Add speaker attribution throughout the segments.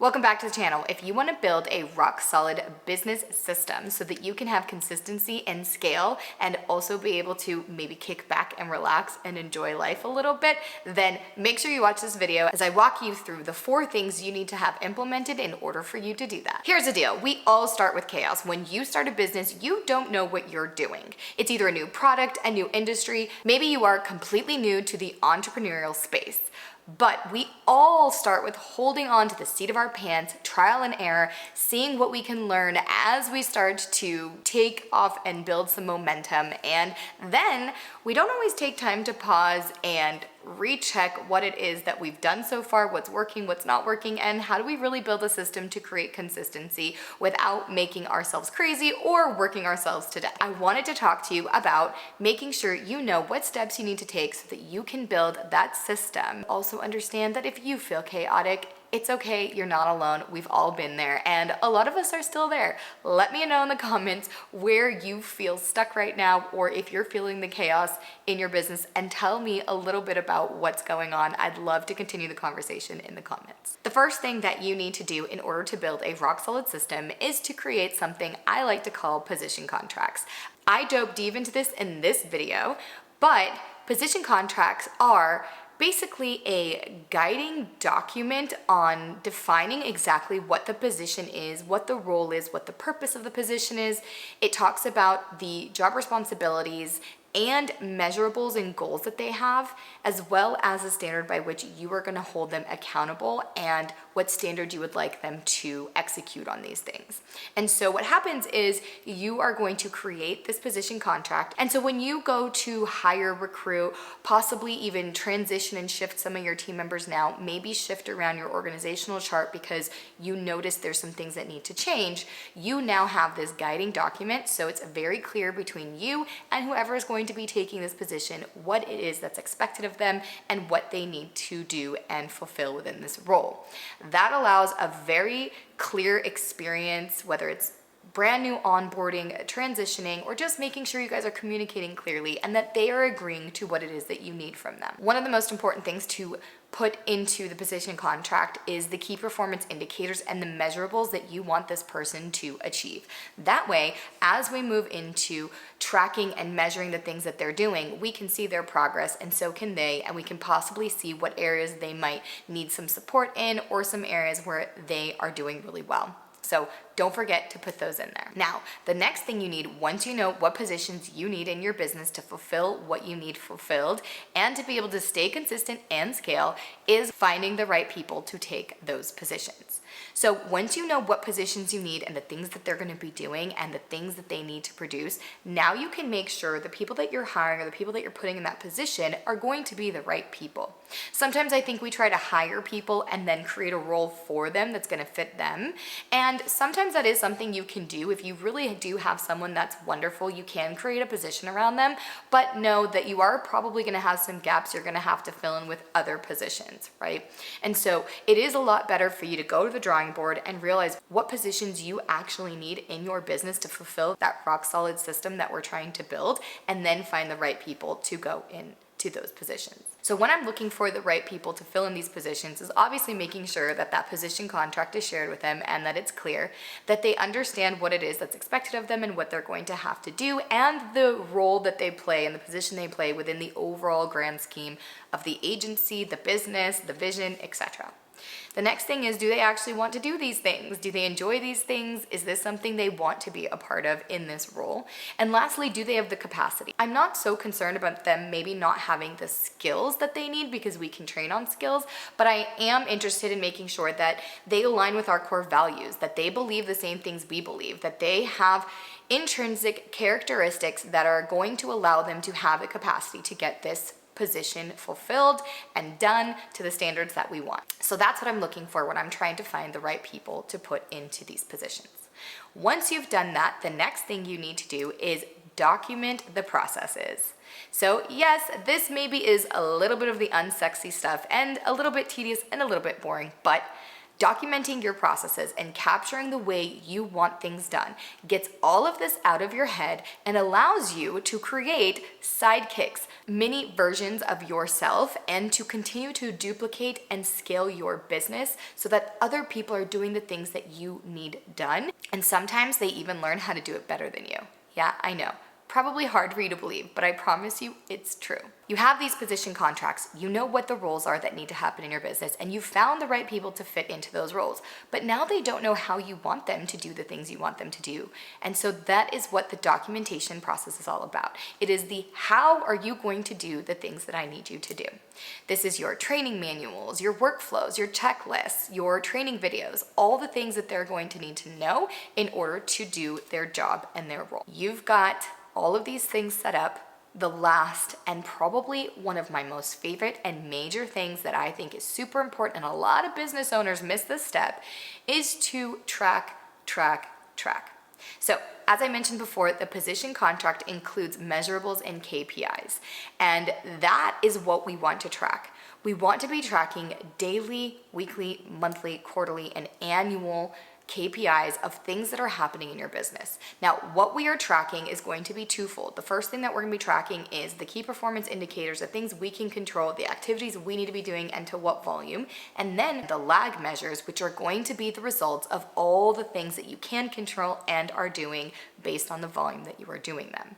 Speaker 1: Welcome back to the channel. If you want to build a rock solid business system so that you can have consistency and scale and also be able to maybe kick back and relax and enjoy life a little bit, then make sure you watch this video as I walk you through the 4 things you need to have implemented in order for you to do that. Here's the deal. We all start with chaos. When you start a business, you don't know what you're doing. It's either a new product, a new industry, maybe you are completely new to the entrepreneurial space. But we all start with holding on to the seat of our pants, trial and error, seeing what we can learn as we start to take off and build some momentum. And then we don't always take time to pause and recheck what it is that we've done so far, what's working, what's not working, and how do we really build a system to create consistency without making ourselves crazy or working ourselves to death. I wanted to talk to you about making sure you know what steps you need to take so that you can build that system. Also understand that if you feel chaotic, it's okay, you're not alone. We've all been there, and a lot of us are still there. Let me know in the comments where you feel stuck right now, or if you're feeling the chaos in your business, and tell me a little bit about what's going on. I'd love to continue the conversation in the comments. The first thing that you need to do in order to build a rock solid system is to create something I like to call position contracts. I dove deep into this in this video, but position contracts are basically a guiding document on defining exactly what the position is, what the role is, what the purpose of the position is. It talks about the job responsibilities and measurables and goals that they have, as well as a standard by which you are going to hold them accountable and what standard you would like them to execute on these things. And so what happens is you are going to create this position contract. And so when you go to hire, recruit, possibly even transition and shift some of your team members now, maybe shift around your organizational chart because you notice there's some things that need to change, you now have this guiding document. So it's very clear between you and whoever is going to be taking this position what it is that's expected of them and what they need to do and fulfill within this role. That allows a very clear experience, whether it's brand new onboarding, transitioning, or just making sure you guys are communicating clearly and that they are agreeing to what it is that you need from them. One of the most important things to put into the position contract is the key performance indicators and the measurables that you want this person to achieve. That way, as we move into tracking and measuring the things that they're doing, we can see their progress and so can they, and we can possibly see what areas they might need some support in or some areas where they are doing really well. So don't forget to put those in there. Now, the next thing you need, once you know what positions you need in your business to fulfill what you need fulfilled and to be able to stay consistent and scale, is finding the right people to take those positions. So once you know what positions you need and the things that they're going to be doing and the things that they need to produce, now you can make sure the people that you're hiring or the people that you're putting in that position are going to be the right people. Sometimes I think we try to hire people and then create a role for them that's going to fit them. And sometimes that is something you can do. If you really do have someone that's wonderful, you can create a position around them, but know that you are probably going to have some gaps you're going to have to fill in with other positions, right? And so it is a lot better for you to go to the drawing board and realize what positions you actually need in your business to fulfill that rock solid system that we're trying to build, and then find the right people to go into those positions. So when I'm looking for the right people to fill in these positions is obviously making sure that that position contract is shared with them and that it's clear, that they understand what it is that's expected of them and what they're going to have to do, and the role that they play and the position they play within the overall grand scheme of the agency, the business, the vision, etc. The next thing is, do they actually want to do these things? Do they enjoy these things? Is this something they want to be a part of in this role? And lastly, do they have the capacity? I'm not so concerned about them maybe not having the skills that they need, because we can train on skills, but I am interested in making sure that they align with our core values, that they believe the same things we believe, that they have intrinsic characteristics that are going to allow them to have the capacity to get this position fulfilled and done to the standards that we want. So that's what I'm looking for when I'm trying to find the right people to put into these positions. Once you've done that, the next thing you need to do is document the processes. So yes, this maybe is a little bit of the unsexy stuff and a little bit tedious and a little bit boring, but Documenting your processes and capturing the way you want things done gets all of this out of your head and allows you to create sidekicks, mini versions of yourself, and to continue to duplicate and scale your business so that other people are doing the things that you need done. And sometimes they even learn how to do it better than you. Yeah, I know. Probably hard for you to believe, but I promise you it's true. You have these position contracts, you know what the roles are that need to happen in your business, and you found the right people to fit into those roles, but now they don't know how you want them to do the things you want them to do. And so that is what the documentation process is all about. It is the how are you going to do the things that I need you to do. This is your training manuals, your workflows, your checklists, your training videos, all the things that they're going to need to know in order to do their job and their role. You've got all of these things set up. The last and probably one of my most favorite and major things that I think is super important, and a lot of business owners miss this step, is to track. So as I mentioned before, the position contract includes measurables and KPIs, and that is what we want to track. We want to be tracking daily, weekly, monthly, quarterly, and annual KPIs of things that are happening in your business. Now, what we are tracking is going to be twofold. The first thing that we're going to be tracking is the key performance indicators, the things we can control, the activities we need to be doing, and to what volume. And then the lag measures, which are going to be the results of all the things that you can control and are doing based on the volume that you are doing them.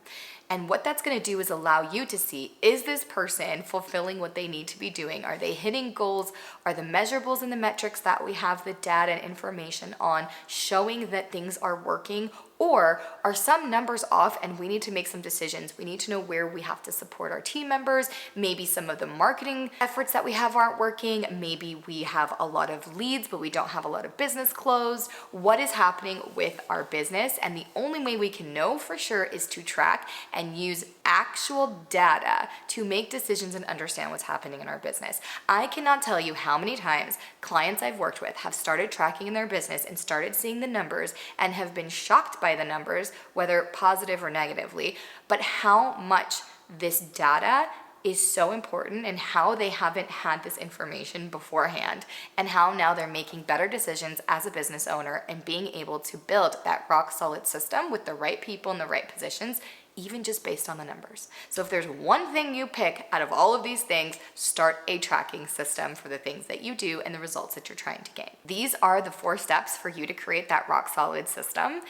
Speaker 1: And what that's going to do is allow you to see, is this person fulfilling what they need to be doing? Are they hitting goals? Are the measurables and the metrics that we have the data and information on showing that things are working? Or are some numbers off and we need to make some decisions? We need to know where we have to support our team members. Maybe some of the marketing efforts that we have aren't working. Maybe we have a lot of leads, but we don't have a lot of business closed. What is happening with our business? And the only way we can know for sure is to track and use actual data to make decisions and understand what's happening in our business. I cannot tell you how many times clients I've worked with have started tracking in their business and started seeing the numbers and have been shocked by the numbers, whether positive or negatively, but how much this data is so important and how they haven't had this information beforehand and how now they're making better decisions as a business owner and being able to build that rock solid system with the right people in the right positions, even just based on the numbers. So if there's one thing you pick out of all of these things, start a tracking system for the things that you do and the results that you're trying to gain. These are the 4 steps for you to create that rock solid system.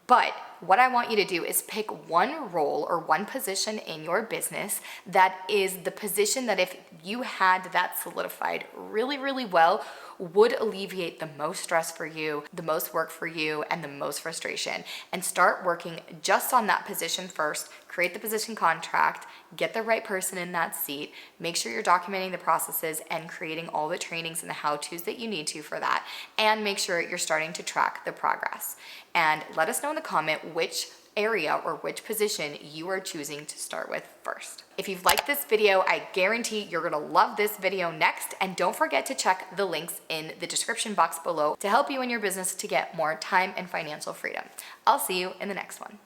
Speaker 1: But what I want you to do is pick one role or one position in your business that is the position that if you had that solidified really, really well, would alleviate the most stress for you, the most work for you, and the most frustration. And start working just on that position first. Create the position contract, get the right person in that seat, make sure you're documenting the processes and creating all the trainings and the how-tos that you need to for that, and make sure you're starting to track the progress. And let us know in the comment which area or which position you are choosing to start with first. If you've liked this video, I guarantee you're gonna love this video next, and don't forget to check the links in the description box below to help you in your business to get more time and financial freedom. I'll see you in the next one.